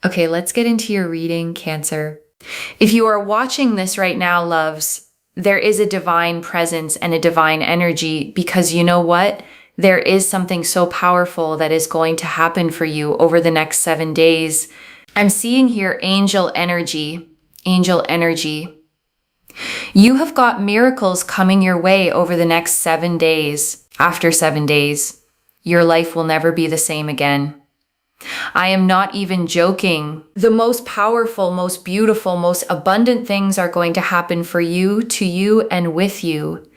Okay, let's get into your reading, Cancer. If you are watching this right now, loves, there is a divine presence and a divine energy because you know what? There is something so powerful that is going to happen for you over the next 7 days. I'm seeing here angel energy. Angel energy. You have got miracles coming your way over the next 7 days. After 7 days, your life will never be the same again. I am not even joking. The most powerful, most beautiful, most abundant things are going to happen for you, to you, and with you.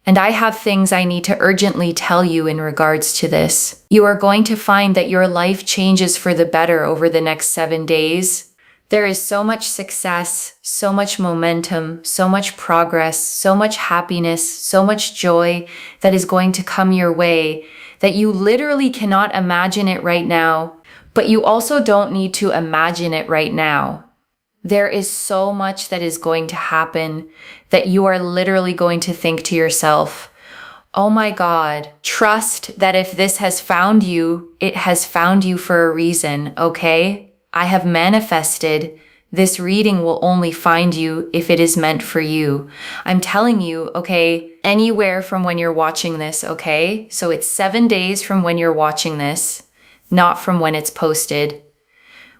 And I have things I need to urgently tell you in regards to this. You are going to find that your life changes for the better over the next 7 days. There is so much success, so much momentum, so much progress, so much happiness, so much joy that is going to come your way that you literally cannot imagine it right now, but you also don't need to imagine it right now. There is so much that is going to happen that you are literally going to think to yourself, oh my God, trust that if this has found you, it has found you for a reason, okay? I have manifested. This reading will only find you if it is meant for you. I'm telling you, okay, anywhere from when you're watching this, okay? So it's 7 days from when you're watching this, not from when it's posted.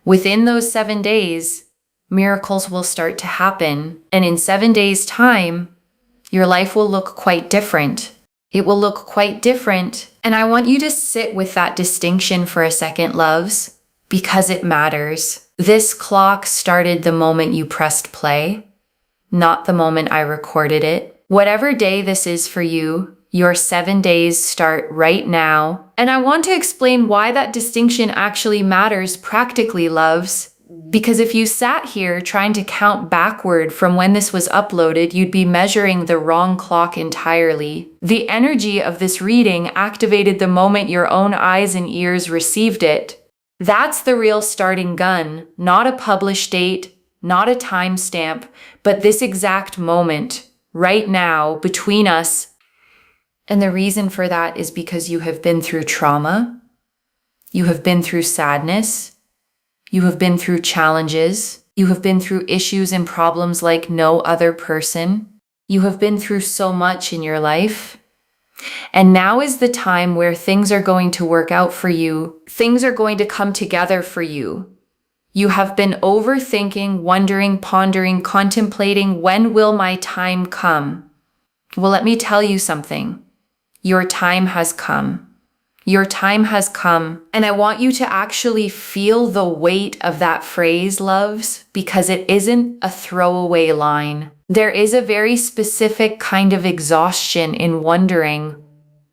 Within those 7 days, miracles will start to happen. And in 7 days' time, your life will look quite different. It will look quite different. And I want you to sit with that distinction for a second, loves, because it matters. This clock started the moment you pressed play, not the moment I recorded it. Whatever day this is for you, your 7 days start right now. And I want to explain why that distinction actually matters practically, loves. Because if you sat here trying to count backward from when this was uploaded, you'd be measuring the wrong clock entirely. The energy of this reading activated the moment your own eyes and ears received it. That's the real starting gun, not a published date, not a timestamp, but this exact moment, right now, between us. And the reason for that is because you have been through trauma, you have been through sadness, you have been through challenges, you have been through issues and problems like no other person. You have been through so much in your life. And now is the time where things are going to work out for you. Things are going to come together for you. You have been overthinking, wondering, pondering, contemplating, when will my time come? Well, let me tell you something. Your time has come. Your time has come. And I want you to actually feel the weight of that phrase, loves, because it isn't a throwaway line. There is a very specific kind of exhaustion in wondering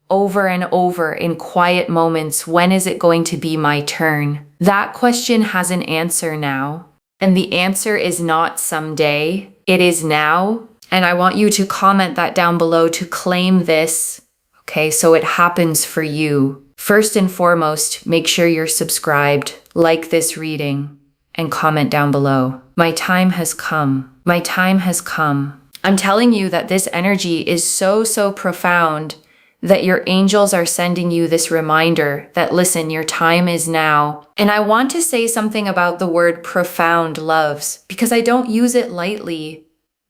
over and over in quiet moments, when is it going to be my turn? That question has an answer now. And the answer is not someday. It is now. And I want you to comment that down below to claim this. Okay, so it happens for you. First and foremost, make sure you're subscribed, like this reading, and comment down below. My time has come. My time has come. I'm telling you that this energy is so profound that your angels are sending you this reminder that, listen, your time is now. And I want to say something about the word profound, loves, because I don't use it lightly.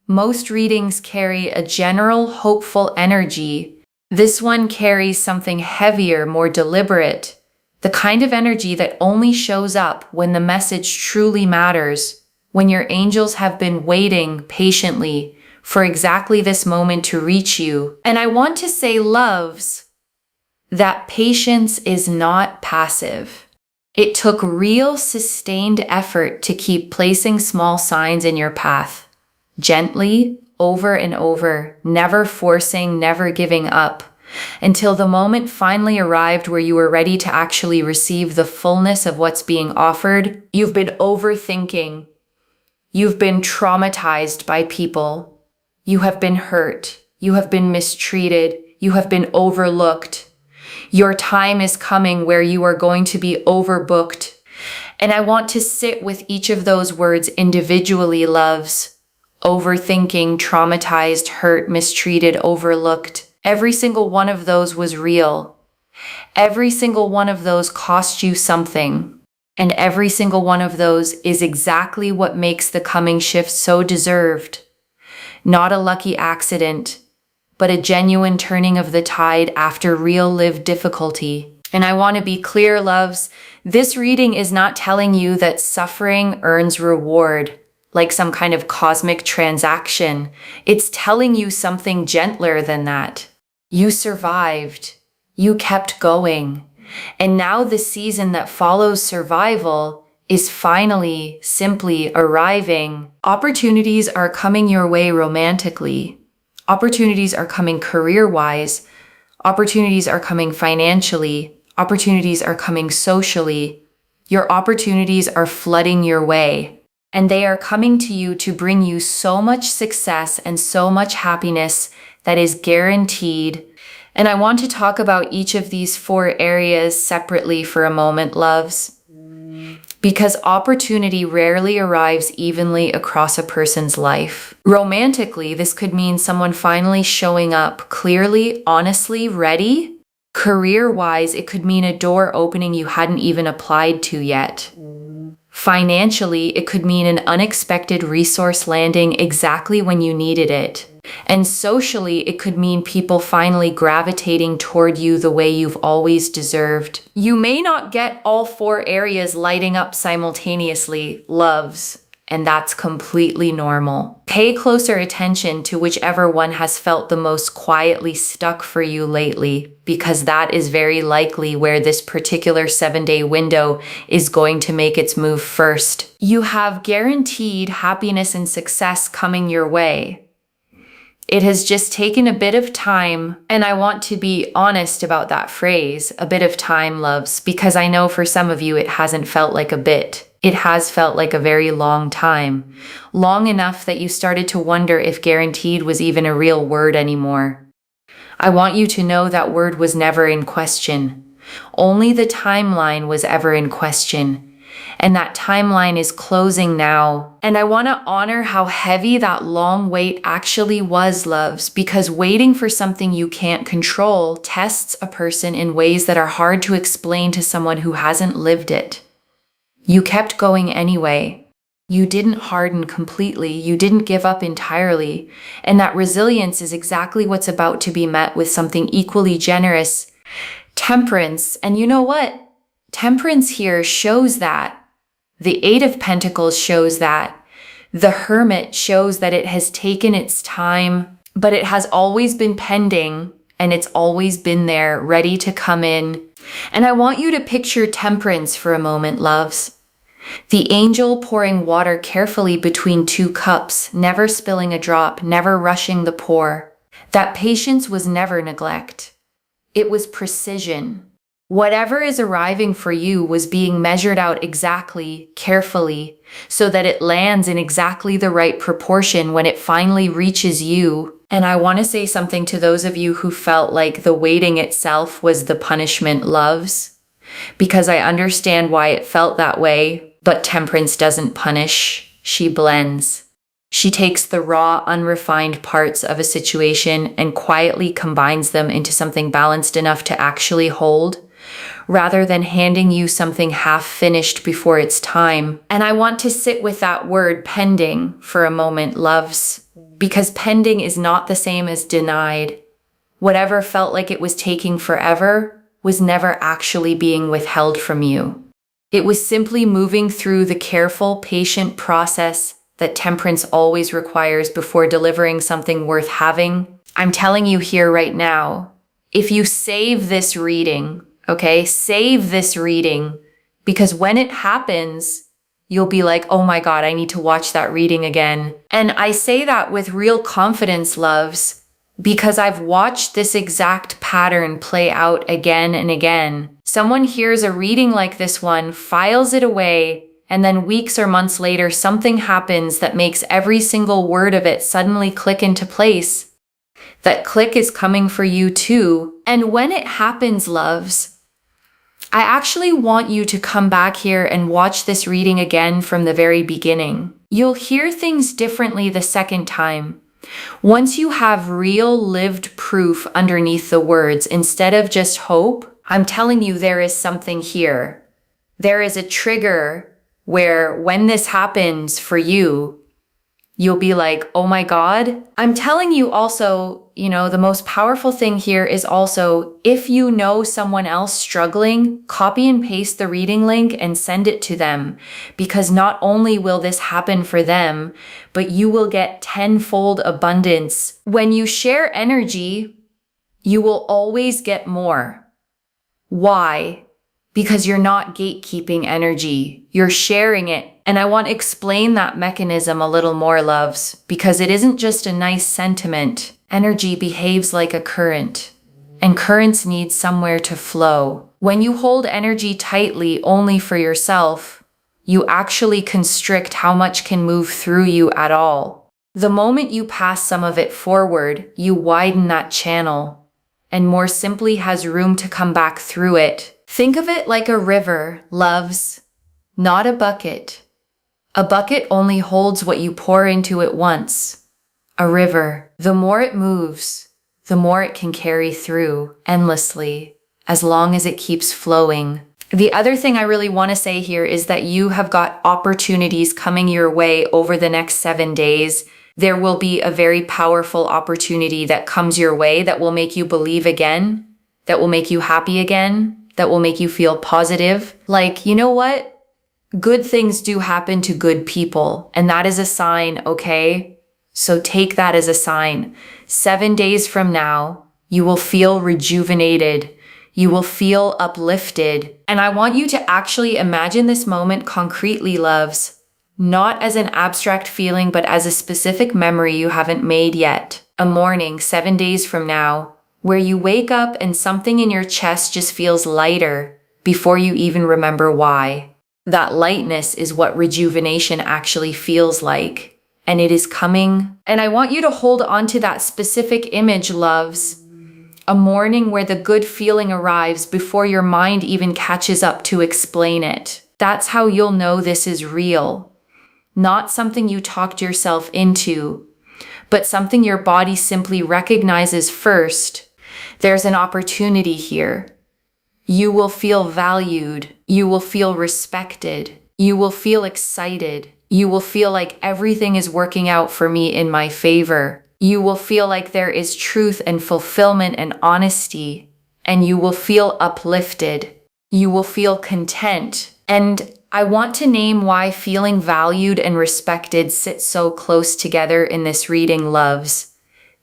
Most readings carry a general, hopeful energy. This one carries something heavier, more deliberate, the kind of energy that only shows up when the message truly matters, when your angels have been waiting patiently for exactly this moment to reach you. And I want to say, loves, that patience is not passive. It took real sustained effort to keep placing small signs in your path, gently, over and over, never forcing, never giving up, until the moment finally arrived where you were ready to actually receive the fullness of what's being offered. You've been overthinking. You've been traumatized by people. You have been hurt. You have been mistreated. You have been overlooked. Your time is coming where you are going to be overbooked. And I want to sit with each of those words individually, loves. Overthinking, traumatized, hurt, mistreated, overlooked. Every single one of those was real. Every single one of those cost you something. And every single one of those is exactly what makes the coming shift so deserved. Not a lucky accident, but a genuine turning of the tide after real lived difficulty. And I want to be clear, loves, this reading is not telling you that suffering earns reward, like some kind of cosmic transaction. It's telling you something gentler than that. You survived. You kept going. And now the season that follows survival is finally simply arriving. Opportunities are coming your way romantically. Opportunities are coming career-wise. Opportunities are coming financially. Opportunities are coming socially. Your opportunities are flooding your way. And they are coming to you to bring you so much success and so much happiness that is guaranteed. And I want to talk about each of these 4 areas separately for a moment, loves. Because opportunity rarely arrives evenly across a person's life. Romantically, this could mean someone finally showing up clearly, honestly, ready. Career-wise, it could mean a door opening you hadn't even applied to yet. Financially, it could mean an unexpected resource landing exactly when you needed it. And socially, it could mean people finally gravitating toward you the way you've always deserved. You may not get all 4 areas lighting up simultaneously, loves, and that's completely normal. Pay closer attention to whichever one has felt the most quietly stuck for you lately, because that is very likely where this particular 7-day window is going to make its move first. You have guaranteed happiness and success coming your way. It has just taken a bit of time, and I want to be honest about that phrase, a bit of time, loves, because I know for some of you it hasn't felt like a bit. It has felt like a very long time. Long enough that you started to wonder if guaranteed was even a real word anymore. I want you to know that word was never in question. Only the timeline was ever in question. And that timeline is closing now. And I want to honor how heavy that long wait actually was, loves, because waiting for something you can't control tests a person in ways that are hard to explain to someone who hasn't lived it. You kept going anyway. You didn't harden completely. You didn't give up entirely. And that resilience is exactly what's about to be met with something equally generous. Temperance. And you know what? Temperance here shows that. The 8 of Pentacles shows that. The Hermit shows that it has taken its time, but it has always been pending, and it's always been there, ready to come in. And I want you to picture Temperance for a moment, loves. The angel pouring water carefully between 2 cups, never spilling a drop, never rushing the pour. That patience was never neglect. It was precision. Whatever is arriving for you was being measured out exactly, carefully, so that it lands in exactly the right proportion when it finally reaches you. And I want to say something to those of you who felt like the waiting itself was the punishment, loves, because I understand why it felt that way, but Temperance doesn't punish, she blends. She takes the raw, unrefined parts of a situation and quietly combines them into something balanced enough to actually hold, rather than handing you something half-finished before its time. And I want to sit with that word pending for a moment, loves, because pending is not the same as denied. Whatever felt like it was taking forever was never actually being withheld from you. It was simply moving through the careful, patient process that Temperance always requires before delivering something worth having. I'm telling you here right now, if you save this reading, okay, save this reading, because when it happens, you'll be like, oh my God, I need to watch that reading again. And I say that with real confidence, loves, because I've watched this exact pattern play out again and again. Someone hears a reading like this one, files it away, and then weeks or months later, something happens that makes every single word of it suddenly click into place. That click is coming for you too. And when it happens, loves, I actually want you to come back here and watch this reading again from the very beginning. You'll hear things differently the second time. Once you have real lived proof underneath the words, instead of just hope, I'm telling you there is something here. There is a trigger where when this happens for you, you'll be like, oh my God. I'm telling you also, the most powerful thing here is also, if you know someone else struggling, copy and paste the reading link and send it to them. Because not only will this happen for them, but you will get tenfold abundance. When you share energy, you will always get more. Why? Because you're not gatekeeping energy. You're sharing it. And I want to explain that mechanism a little more, loves, because it isn't just a nice sentiment. Energy behaves like a current, and currents need somewhere to flow. When you hold energy tightly only for yourself, you actually constrict how much can move through you at all. The moment you pass some of it forward, you widen that channel, and more simply has room to come back through it. Think of it like a river, loves, not a bucket. A bucket only holds what you pour into it once. A river, the more it moves, the more it can carry through endlessly, as long as it keeps flowing. The other thing I really want to say here is that you have got opportunities coming your way over the next 7 days. There will be a very powerful opportunity that comes your way that will make you believe again, that will make you happy again, that will make you feel positive. Like, you know what? Good things do happen to good people, and that is a sign, okay? So take that as a sign. 7 days from now, you will feel rejuvenated. You will feel uplifted. And I want you to actually imagine this moment concretely, loves, not as an abstract feeling, but as a specific memory you haven't made yet. A morning 7 days from now, where you wake up and something in your chest just feels lighter before you even remember why. That lightness is what rejuvenation actually feels like, and it is coming. And I want you to hold on to that specific image, loves. A morning where the good feeling arrives before your mind even catches up to explain it. That's how you'll know this is real. Not something you talked yourself into, but something your body simply recognizes first. There's an opportunity here. You will feel valued. You will feel respected. You will feel excited. You will feel like everything is working out for me in my favor. You will feel like there is truth and fulfillment and honesty. And you will feel uplifted. You will feel content. And I want to name why feeling valued and respected sit so close together in this reading, loves.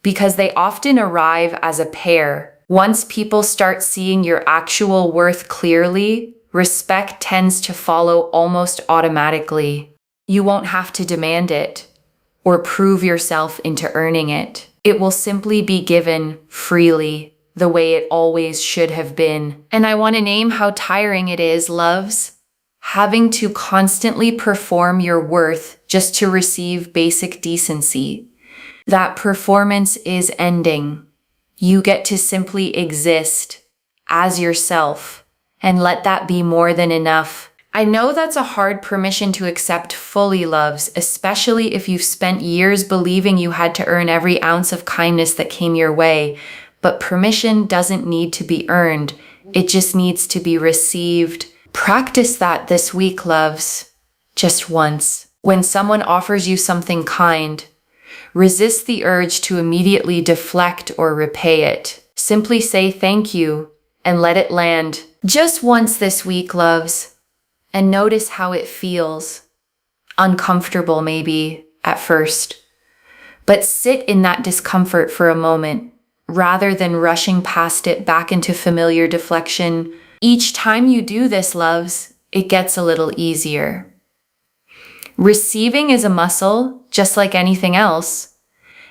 Because they often arrive as a pair. Once people start seeing your actual worth clearly, respect tends to follow almost automatically. You won't have to demand it or prove yourself into earning it. It will simply be given freely, the way it always should have been. And I want to name how tiring it is, loves, having to constantly perform your worth just to receive basic decency. That performance is ending. You get to simply exist as yourself and let that be more than enough. I know that's a hard permission to accept fully, loves, especially if you've spent years believing you had to earn every ounce of kindness that came your way. But permission doesn't need to be earned. It just needs to be received. Practice that this week, loves. Just once. When someone offers you something kind, resist the urge to immediately deflect or repay it. Simply say thank you and let it land. Just once this week, loves. And notice how it feels. Uncomfortable maybe at first. But sit in that discomfort for a moment, rather than rushing past it back into familiar deflection. Each time you do this, loves, it gets a little easier. Receiving is a muscle, just like anything else.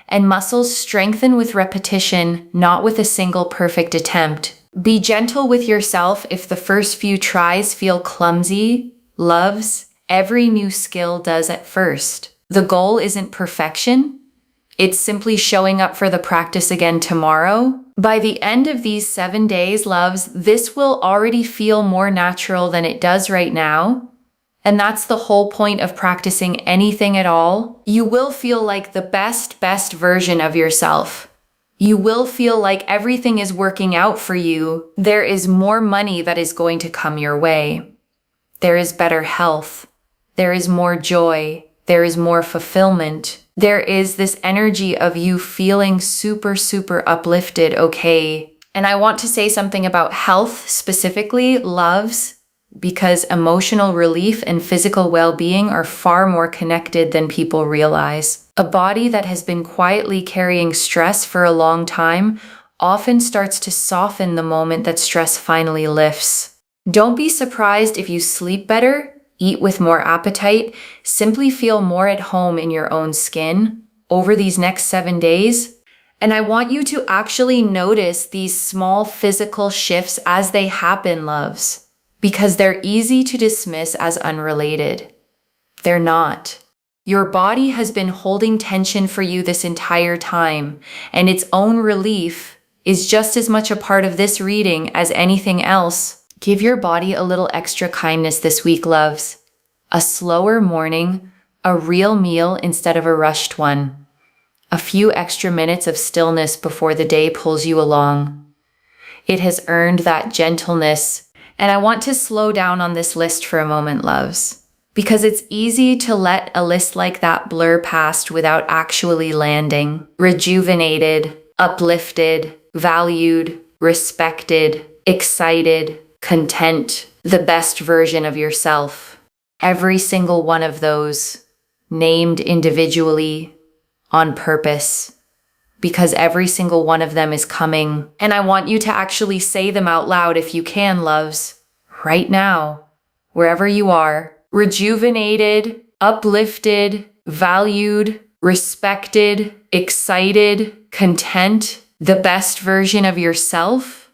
And muscles strengthen with repetition, not with a single perfect attempt. Be gentle with yourself if the first few tries feel clumsy, loves. Every new skill does at first. The goal isn't perfection. It's simply showing up for the practice again tomorrow. By the end of these 7 days, loves, this will already feel more natural than it does right now. And that's the whole point of practicing anything at all. You will feel like the best version of yourself. You will feel like everything is working out for you. There is more money that is going to come your way. There is better health. There is more joy. There is more fulfillment. There is this energy of you feeling super, super uplifted, okay? And I want to say something about health specifically, loves, because emotional relief and physical well-being are far more connected than people realize. A body that has been quietly carrying stress for a long time often starts to soften the moment that stress finally lifts. Don't be surprised if you sleep better, eat with more appetite, simply feel more at home in your own skin over these next 7 days. And I want you to actually notice these small physical shifts as they happen, loves, because they're easy to dismiss as unrelated. They're not. Your body has been holding tension for you this entire time, and its own relief is just as much a part of this reading as anything else. Give your body a little extra kindness this week, loves. A slower morning, a real meal instead of a rushed one. A few extra minutes of stillness before the day pulls you along. It has earned that gentleness. And I want to slow down on this list for a moment, loves, because it's easy to let a list like that blur past without actually landing. Rejuvenated, uplifted, valued, respected, excited, content, the best version of yourself. Every single one of those, named individually, on purpose, because every single one of them is coming. And I want you to actually say them out loud if you can, loves, right now, wherever you are. Rejuvenated, uplifted, valued, respected, excited, content, the best version of yourself.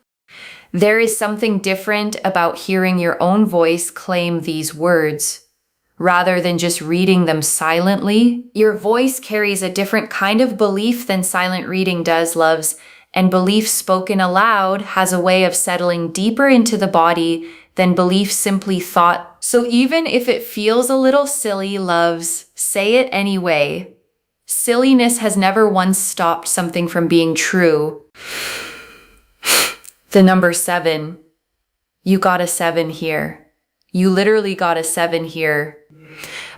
There is something different about hearing your own voice claim these words. Rather than just reading them silently, your voice carries a different kind of belief than silent reading does, loves, and belief spoken aloud has a way of settling deeper into the body than belief simply thought. So even if it feels a little silly, loves, say it anyway. Silliness has never once stopped something from being true. The number 7. You got a 7 here. You literally got a 7 here.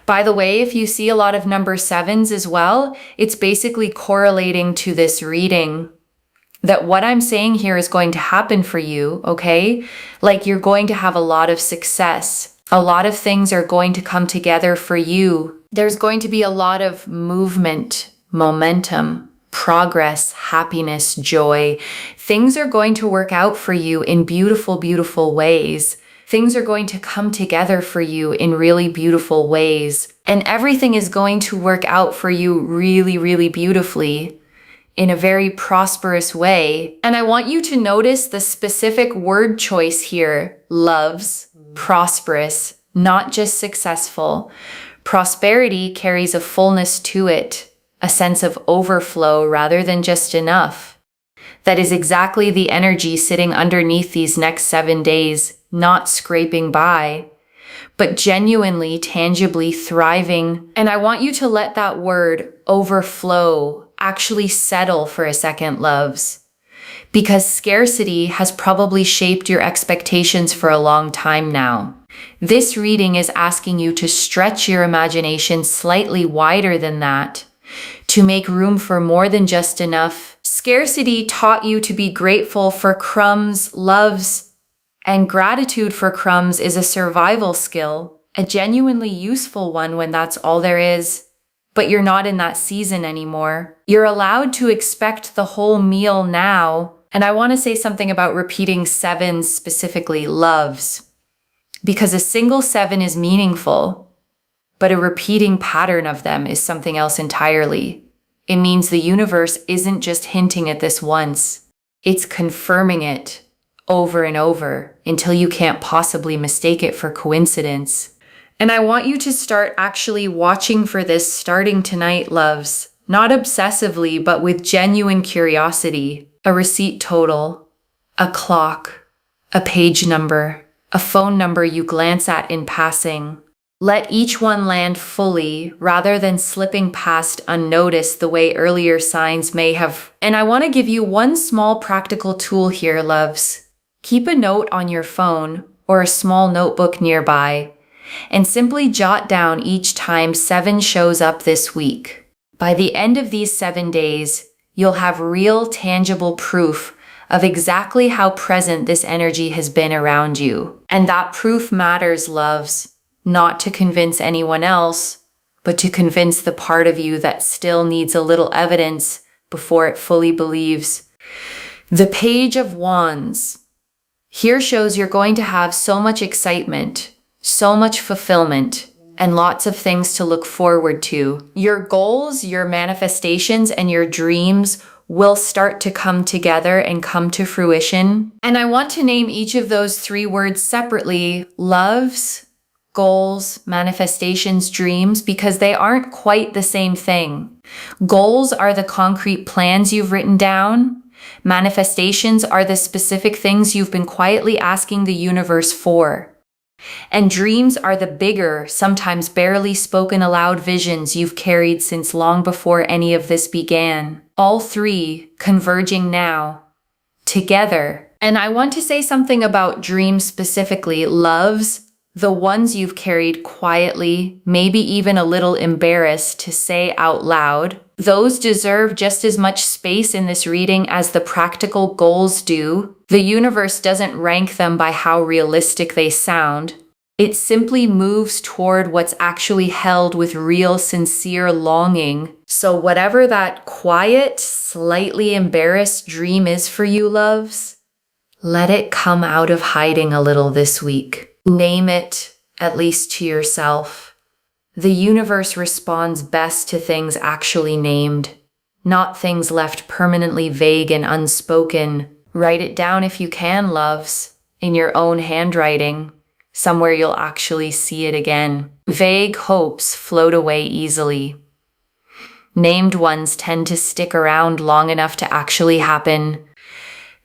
By the way, if you see a lot of number 7s as well, it's basically correlating to this reading that what I'm saying here is going to happen for you, okay? Like you're going to have a lot of success. A lot of things are going to come together for you. There's going to be a lot of movement, momentum, progress, happiness, joy. Things are going to work out for you in beautiful, beautiful ways. Things are going to come together for you in really beautiful ways. And everything is going to work out for you really, really beautifully in a very prosperous way. And I want you to notice the specific word choice here. Loves, prosperous, not just successful. Prosperity carries a fullness to it, a sense of overflow rather than just enough. That is exactly the energy sitting underneath these next 7 days, not scraping by, but genuinely, tangibly thriving. And I want you to let that word overflow actually settle for a second, loves, because scarcity has probably shaped your expectations for a long time now. This reading is asking you to stretch your imagination slightly wider than that, to make room for more than just enough. Scarcity taught you to be grateful for crumbs, loves, and gratitude for crumbs is a survival skill, a genuinely useful one when that's all there is. But you're not in that season anymore. You're allowed to expect the whole meal now. And I want to say something about repeating 7s, specifically loves, because a single 7 is meaningful, but a repeating pattern of them is something else entirely. It means the universe isn't just hinting at this once. It's confirming it over and over until you can't possibly mistake it for coincidence. And I want you to start actually watching for this starting tonight, loves. Not obsessively, but with genuine curiosity. A receipt total, a clock, a page number, a phone number you glance at in passing. Let each one land fully rather than slipping past unnoticed the way earlier signs may have. And I want to give you one small practical tool here, loves. Keep a note on your phone or a small notebook nearby. and simply jot down each time 7 shows up this week. By the end of these 7 days, you'll have real, tangible proof of exactly how present this energy has been around you. And that proof matters, loves, not to convince anyone else, but to convince the part of you that still needs a little evidence before it fully believes. The Page of Wands. Here shows you're going to have so much excitement, so much fulfillment, and lots of things to look forward to. Your goals, your manifestations, and your dreams will start to come together and come to fruition. And I want to name each of those 3 words separately: loves, goals, manifestations, dreams, because they aren't quite the same thing. Goals are the concrete plans you've written down. Manifestations are the specific things you've been quietly asking the universe for. And dreams are the bigger, sometimes barely spoken aloud visions you've carried since long before any of this began. All 3 converging now, together. And I want to say something about dreams specifically. Loves, the ones you've carried quietly, maybe even a little embarrassed to say out loud. Those deserve just as much space in this reading as the practical goals do. The universe doesn't rank them by how realistic they sound. It simply moves toward what's actually held with real, sincere longing. So whatever that quiet, slightly embarrassed dream is for you, loves, let it come out of hiding a little this week. Name it, at least to yourself. The universe responds best to things actually named, not things left permanently vague and unspoken. Write it down if you can, loves, in your own handwriting, somewhere you'll actually see it again. Vague hopes float away easily. Named ones tend to stick around long enough to actually happen.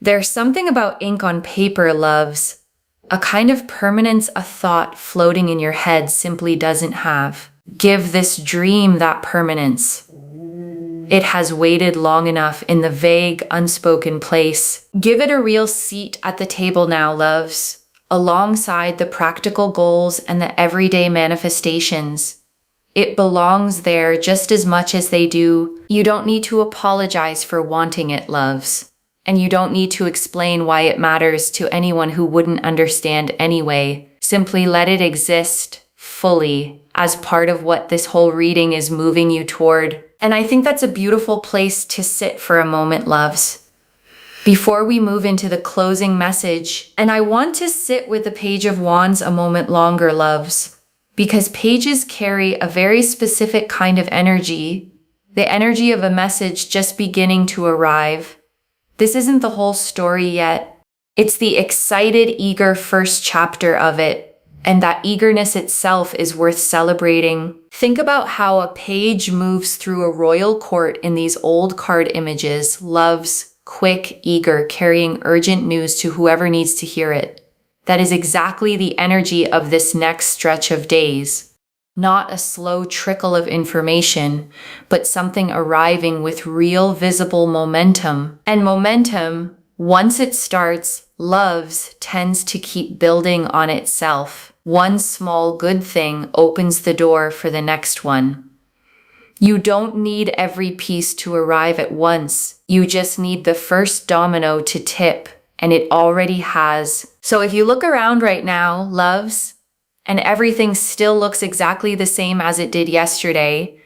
There's something about ink on paper, loves, a kind of permanence a thought floating in your head simply doesn't have. Give this dream that permanence. It has waited long enough in the vague, unspoken place. Give it a real seat at the table now, loves, alongside the practical goals and the everyday manifestations. It belongs there just as much as they do. You don't need to apologize for wanting it, loves. And you don't need to explain why it matters to anyone who wouldn't understand anyway. Simply let it exist fully as part of what this whole reading is moving you toward. And I think that's a beautiful place to sit for a moment, loves, before we move into the closing message. And I want to sit with the Page of Wands a moment longer, loves, because pages carry a very specific kind of energy, the energy of a message just beginning to arrive. This isn't the whole story yet. It's the excited, eager first chapter of it, and that eagerness itself is worth celebrating. Think about how a page moves through a royal court in these old card images, loves, quick, eager, carrying urgent news to whoever needs to hear it. That is exactly the energy of this next stretch of days. Not a slow trickle of information, but something arriving with real visible momentum. And momentum, once it starts, loves, tends to keep building on itself. One small good thing opens the door for the next one. You don't need every piece to arrive at once. You just need the first domino to tip, and it already has. So if you look around right now, loves, and everything still looks exactly the same as it did yesterday,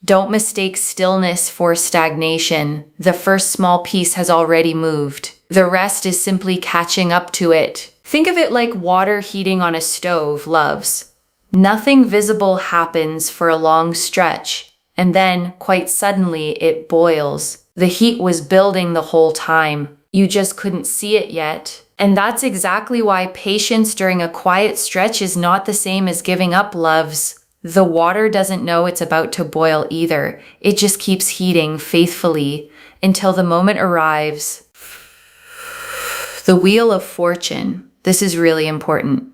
don't mistake stillness for stagnation. The first small piece has already moved. The rest is simply catching up to it. Think of it like water heating on a stove, loves. Nothing visible happens for a long stretch, and then, quite suddenly, it boils. The heat was building the whole time. You just couldn't see it yet. And that's exactly why patience during a quiet stretch is not the same as giving up, loves. The water doesn't know it's about to boil either. It just keeps heating faithfully until the moment arrives. The Wheel of Fortune. This is really important.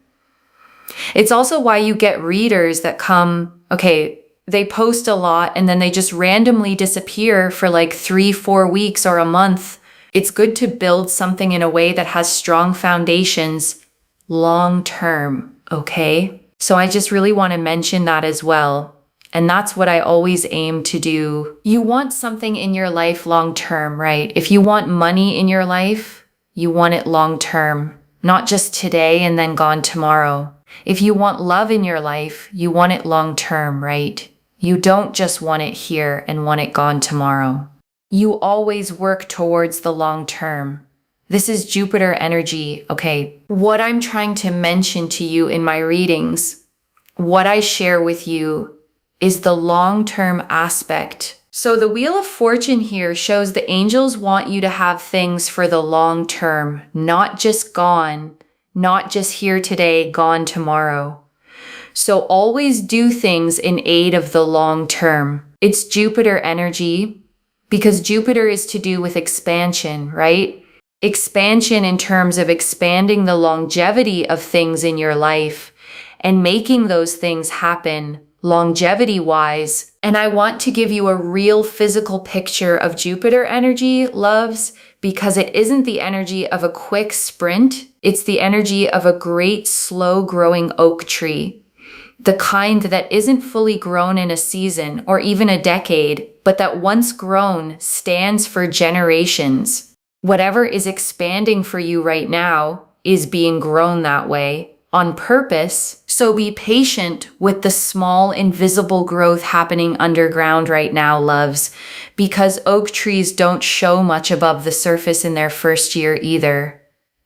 It's also why you get readers that come, they post a lot and then they just randomly disappear for like 3-4 weeks or a month. It's good to build something in a way that has strong foundations long term, okay? So I just really want to mention that as well. And that's what I always aim to do. You want something in your life long term, right? If you want money in your life, you want it long term, not just today and then gone tomorrow. If you want love in your life, you want it long term, right? You don't just want it here and want it gone tomorrow. You always work towards the long term. This is Jupiter energy, okay? What I'm trying to mention to you in my readings, what I share with you, is the long-term aspect. So the Wheel of Fortune here shows the angels want you to have things for the long term, not just gone, not just here today, gone tomorrow. So always do things in aid of the long term. It's Jupiter energy because Jupiter is to do with expansion, right? Expansion in terms of expanding the longevity of things in your life and making those things happen longevity-wise. And I want to give you a real physical picture of Jupiter energy, loves, because it isn't the energy of a quick sprint. It's the energy of a great, slow-growing oak tree. The kind that isn't fully grown in a season or even a decade, but that once grown stands for generations. Whatever is expanding for you right now is being grown that way on purpose. So be patient with the small, invisible growth happening underground right now, loves, because oak trees don't show much above the surface in their first year either.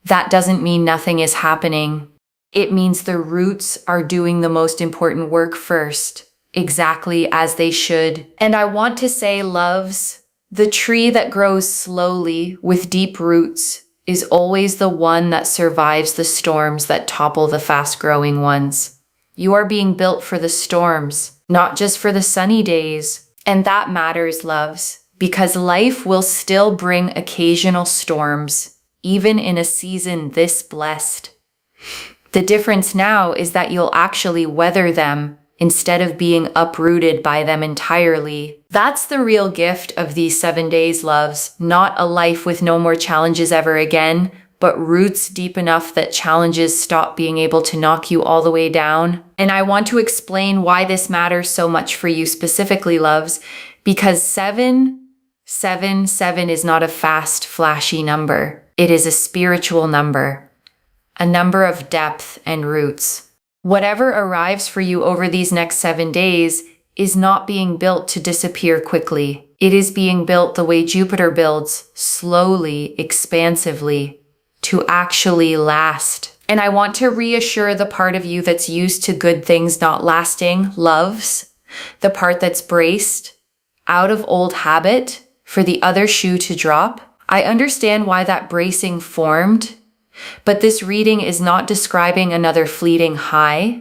That doesn't mean nothing is happening. It means the roots are doing the most important work first, exactly as they should. And I want to say, loves, the tree that grows slowly with deep roots is always the one that survives the storms that topple the fast-growing ones. You are being built for the storms, not just for the sunny days. And that matters, loves, because life will still bring occasional storms, even in a season this blessed. The difference now is that you'll actually weather them instead of being uprooted by them entirely. That's the real gift of these 7 days, loves. Not a life with no more challenges ever again, but roots deep enough that challenges stop being able to knock you all the way down. And I want to explain why this matters so much for you specifically, loves, because 777 is not a fast, flashy number. It is a spiritual number, a number of depth and roots. Whatever arrives for you over these next 7 days is not being built to disappear quickly. It is being built the way Jupiter builds, slowly, expansively, to actually last. And I want to reassure the part of you that's used to good things not lasting, loves, the part that's braced, out of old habit, for the other shoe to drop. I understand why that bracing formed, but this reading is not describing another fleeting high.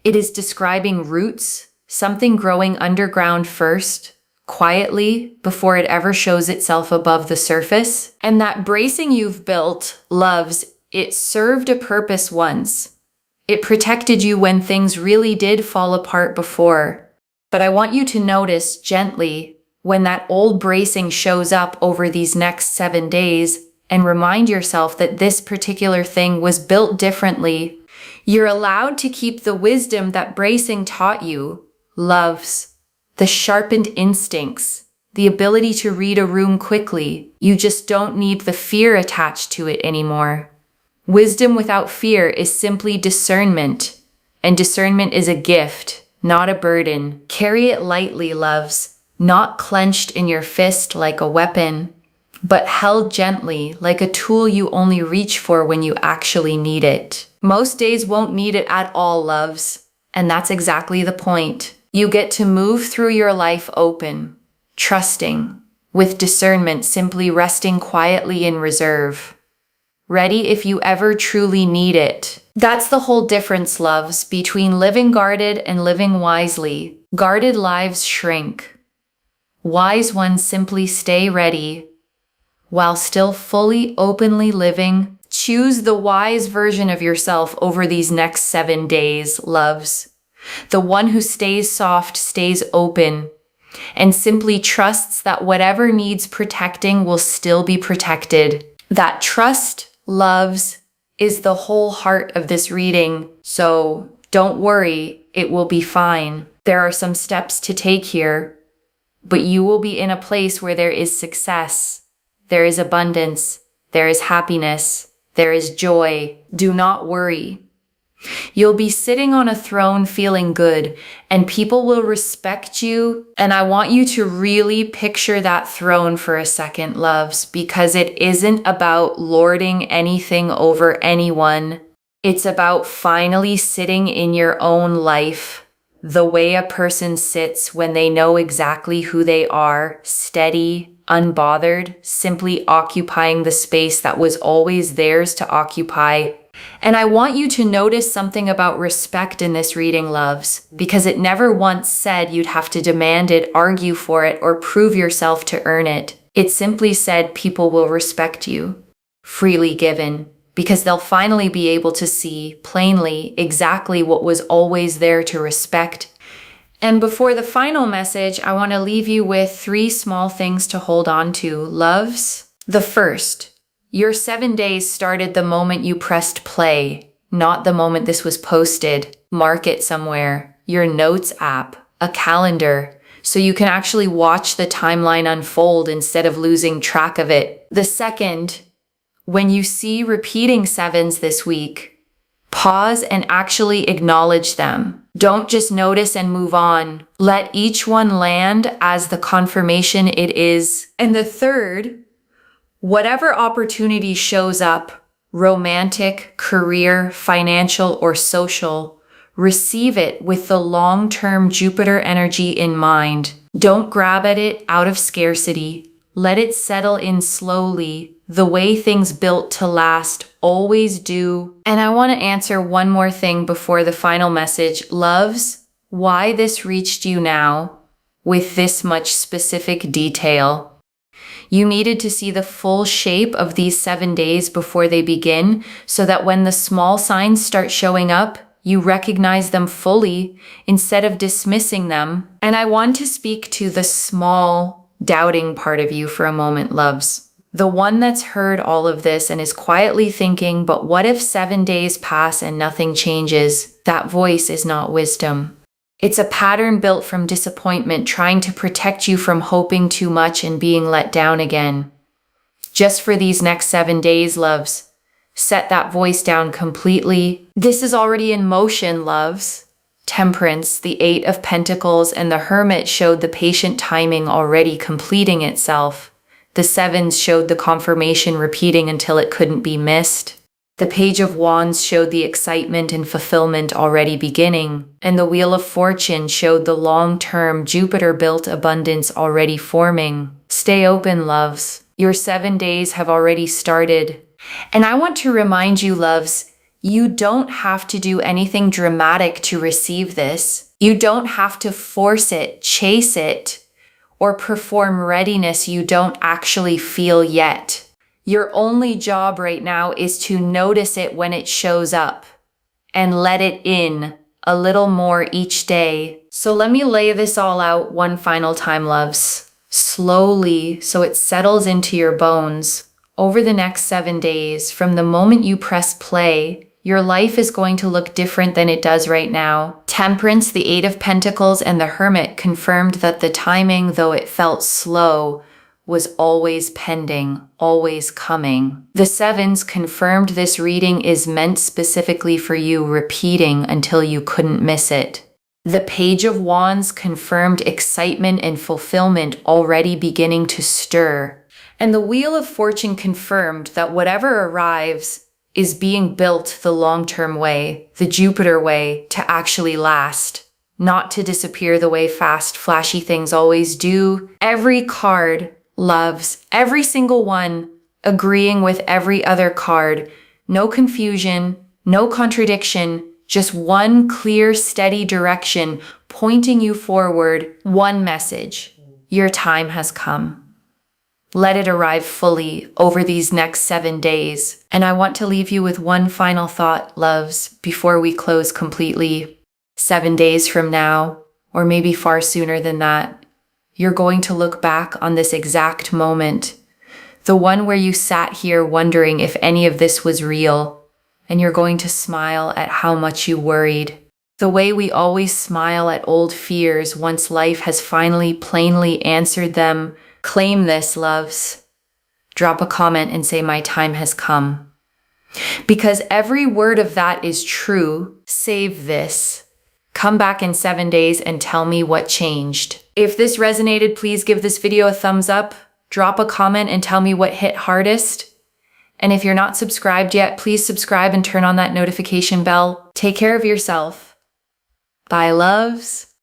It is describing roots, something growing underground first, quietly, before it ever shows itself above the surface. And that bracing you've built, loves, it served a purpose once. It protected you when things really did fall apart before. But I want you to notice gently when that old bracing shows up over these next 7 days, and remind yourself that this particular thing was built differently. You're allowed to keep the wisdom that bracing taught you, loves, the sharpened instincts, the ability to read a room quickly. You just don't need the fear attached to it anymore. Wisdom without fear is simply discernment, and discernment is a gift, not a burden. Carry it lightly, loves, not clenched in your fist like a weapon, but held gently like a tool you only reach for when you actually need it. Most days won't need it at all, loves, and that's exactly the point. You get to move through your life open, trusting, with discernment, simply resting quietly in reserve, ready if you ever truly need it. That's the whole difference, loves, between living guarded and living wisely. Guarded lives shrink. Wise ones simply stay ready, while still fully, openly living. Choose the wise version of yourself over these next 7 days, loves. The one who stays soft, stays open, and simply trusts that whatever needs protecting will still be protected. That trust, loves, is the whole heart of this reading. So Don't worry, it will be fine. There are some steps to take here, but you will be in a place where there is success, there is abundance, there is happiness, there is joy. Do not worry. You'll be sitting on a throne feeling good, and people will respect you. And I want you to really picture that throne for a second, loves, because it isn't about lording anything over anyone. It's about finally sitting in your own life, the way a person sits when they know exactly who they are, steady, unbothered, simply occupying the space that was always theirs to occupy. And I want you to notice something about respect in this reading, loves, because it never once said you'd have to demand it, argue for it, or prove yourself to earn it. It simply said people will respect you, freely given, because they'll finally be able to see plainly exactly what was always there to respect. And before the final message, I want to leave you with 3 small things to hold on to, loves. The first, your 7 days started the moment you pressed play, not the moment this was posted. Mark it somewhere, your notes app, a calendar, so you can actually watch the timeline unfold instead of losing track of it. The second, when you see repeating 7s this week, pause and actually acknowledge them. Don't just notice and move on. Let each one land as the confirmation it is. And the third, whatever opportunity shows up, romantic, career, financial, or social, receive it with the long-term Jupiter energy in mind. Don't grab at it out of scarcity. Let it settle in slowly, the way things built to last always do. And I want to answer one more thing before the final message. Loves, why this reached you now with this much specific detail. You needed to see the full shape of these 7 days before they begin, so that when the small signs start showing up, you recognize them fully instead of dismissing them. And I want to speak to the small, doubting part of you for a moment, loves. The one that's heard all of this and is quietly thinking, but what if 7 days pass and nothing changes? That voice is not wisdom. It's a pattern built from disappointment, trying to protect you from hoping too much and being let down again. Just for these next 7 days, loves, set that voice down completely. This is already in motion, loves. Temperance, the 8 of Pentacles, and the Hermit showed the patient timing already completing itself. The 7s showed the confirmation repeating until it couldn't be missed. The Page of Wands showed the excitement and fulfillment already beginning. And the Wheel of Fortune showed the long-term Jupiter-built abundance already forming. Stay open, loves. Your 7 days have already started. And I want to remind you, loves, you don't have to do anything dramatic to receive this. You don't have to force it, chase it, or perform readiness you don't actually feel yet. Your only job right now is to notice it when it shows up and let it in a little more each day. So let me lay this all out one final time, loves, slowly so it settles into your bones. Over the next 7 days, from the moment you press play, your life is going to look different than it does right now. Temperance, the 8 of Pentacles, and the Hermit confirmed that the timing, though it felt slow, was always pending, always coming. The 7s confirmed this reading is meant specifically for you, repeating until you couldn't miss it. The Page of Wands confirmed excitement and fulfillment already beginning to stir. And the Wheel of Fortune confirmed that whatever arrives is being built the long-term way, the Jupiter way, to actually last, not to disappear the way fast, flashy things always do. Every card, loves, every single one, agreeing with every other card. No confusion, no contradiction, just one clear, steady direction pointing you forward. One message: your time has come. Let it arrive fully over these next 7 days. And I want to leave you with one final thought, loves, before we close completely. 7 days from now, or maybe far sooner than that, you're going to look back on this exact moment, the one where you sat here wondering if any of this was real, and you're going to smile at how much you worried. The way we always smile at old fears once life has finally plainly answered them. Claim this, loves. Drop a comment and say my time has come. Because every word of that is true. Save this. Come back in 7 days and tell me what changed. If this resonated, please give this video a thumbs up. Drop a comment and tell me what hit hardest. And if you're not subscribed yet, please subscribe and turn on that notification bell. Take care of yourself. Bye, loves.